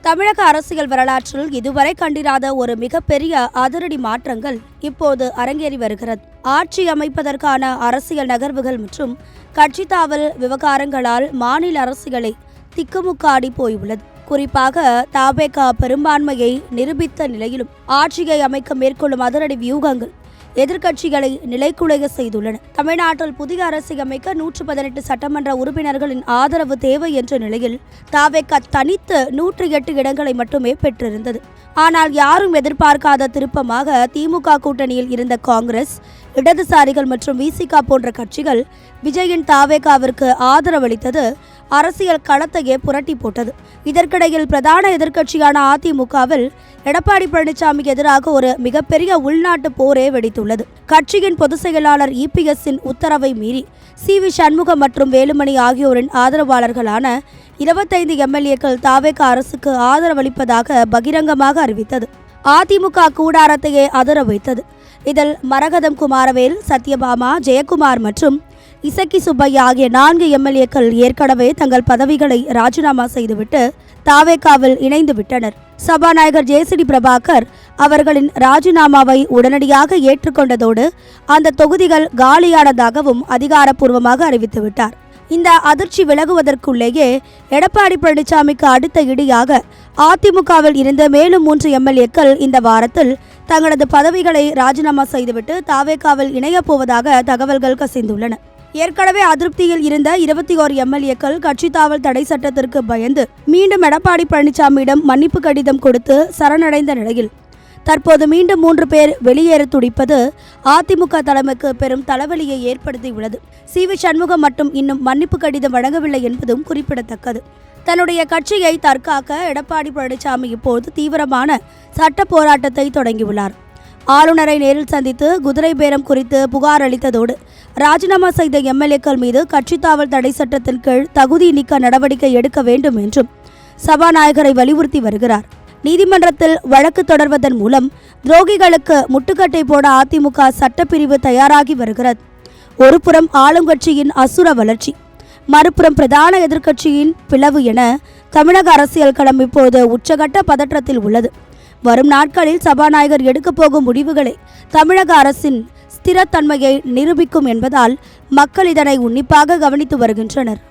தமிழக அரசியல் வரலாற்றில் இதுவரை கண்டிராத ஒரு மிகப்பெரிய அதிரடி மாற்றங்கள் இப்போது அரங்கேறி வருகிறது. ஆட்சி அமைப்பதற்கான அரசியல் நகர்வுகள் மற்றும் கட்சி தாவல் விவகாரங்களால் மாநில அரசுகளை திக்குமுக்காடி போயுள்ளது. குறிப்பாக தவேக பெரும்பான்மையை நிரூபித்த நிலையிலும் ஆட்சியை அமைக்க மேற்கொள்ளும் அதிரடி வியூகங்கள் எதிர்க்கட்சிகளை நிலைக்குலைய செய்துள்ளன. தமிழ்நாட்டில் புதிய அரசை அமைக்க 118 சட்டமன்ற உறுப்பினர்களின் ஆதரவு தேவை என்ற நிலையில் தவேக தனித்து 108 இடங்களை மட்டுமே பெற்றிருந்தது. ஆனால் யாரும் எதிர்பார்க்காத திருப்பமாக திமுக கூட்டணியில் இருந்த காங்கிரஸ், இடதுசாரிகள் மற்றும் விசிக போன்ற கட்சிகள் விஜயின் தவேகவிற்கு ஆதரவளித்தது அரசியல் களத்தையே புரட்டி போட்டது. இதற்கிடையில் பிரதான எதிர்க்கட்சியான அதிமுகவில் எடப்பாடி பழனிசாமிக்கு எதிராக ஒரு மிகப்பெரிய உள்நாட்டு போரே வெடித்துள்ளது. கட்சியின் பொதுச் செயலாளர் இபிஎஸ்ஸின் உத்தரவை மீறி சி.வி. சண்முகம் மற்றும் வேலுமணி ஆகியோரின் ஆதரவாளர்களான 25 எம்எல்ஏக்கள் தவேக அரசுக்கு ஆதரவளிப்பதாக பகிரங்கமாக அறிவித்தது. அதிமுக கூடாரத்தையே அதிர வைத்தது. இதில் மரகதம் குமாரவேல், சத்யபாமா, ஜெயக்குமார் மற்றும் இசக்கி சுப்பையா ஆகிய 4 எம்எல்ஏக்கள் ஏற்கனவே தங்கள் பதவிகளை ராஜினாமா செய்துவிட்டு தவேகவில் இணைந்து விட்டனர். சபாநாயகர் ஜே.சி.டி. பிரபாகர் அவர்களின் ராஜினாமாவை உடனடியாக ஏற்றுக்கொண்டதோடு அந்த தொகுதிகள் காலியானதாகவும் அதிகாரப்பூர்வமாக அறிவித்துவிட்டார். இந்த அதிர்ச்சி விலகுவதற்குள்ளேயே எடப்பாடி பழனிசாமிக்கு அடுத்த இடியாக அதிமுகவில் இருந்த மேலும் 3 எம்எல்ஏக்கள் இந்த வாரத்தில் தங்களது பதவிகளை ராஜினாமா செய்துவிட்டு தவேகவில் இணையப் போவதாக தகவல்கள் கசிந்துள்ளன. ஏற்கனவே அதிருப்தியில் இருந்த 21 எம்எல்ஏக்கள் கட்சி தாவல் தடை சட்டத்திற்கு பயந்து மீண்டும் எடப்பாடி பழனிசாமியிடம் மன்னிப்பு கடிதம் கொடுத்து சரணடைந்த நிலையில் தற்போது மீண்டும் 3 பேர் வெளியேற துடிப்பது அதிமுக தலைமைக்கு பெரும் தலைவலியை ஏற்படுத்தியுள்ளது. சி.வி. சண்முகம் மட்டும் இன்னும் மன்னிப்பு கடிதம் வழங்கவில்லை என்பதும் குறிப்பிடத்தக்கது. தன்னுடைய கட்சியை தற்காக்க எடப்பாடி பழனிசாமி இப்போது தீவிரமான சட்ட போராட்டத்தை தொடங்கியுள்ளார். ஆளுநரை நேரில் சந்தித்து குதிரை பேரம் குறித்து புகார் அளித்ததோடு ராஜினாமா செய்த எம்எல்ஏக்கள் மீது கட்சி தாவல் தடை சட்டத்தின் கீழ் தகுதி நீக்க நடவடிக்கை எடுக்க வேண்டும் என்றும் சபாநாயகரை வலியுறுத்தி வருகிறார். நீதிமன்றத்தில் வழக்கு தொடர்வதன் மூலம் துரோகிகளுக்கு முட்டுக்கட்டை போட அதிமுக சட்டப்பிரிவு தயாராகி வருகிறது. ஒருபுறம் ஆளுங்கட்சியின் அசுர வளர்ச்சி, மறுபுறம் பிரதான எதிர்க்கட்சியின் பிளவு என தமிழக அரசியல் களம் இப்போது உச்சகட்ட பதற்றத்தில் உள்ளது. வரும் நாட்களில் சபாநாயகர் எடுக்கப் போகும் முடிவுகளை தமிழக அரசின் ஸ்திரத்தன்மையை நிரூபிக்கும் என்பதால் மக்கள் இதனை உன்னிப்பாக கவனித்து வருகின்றனர்.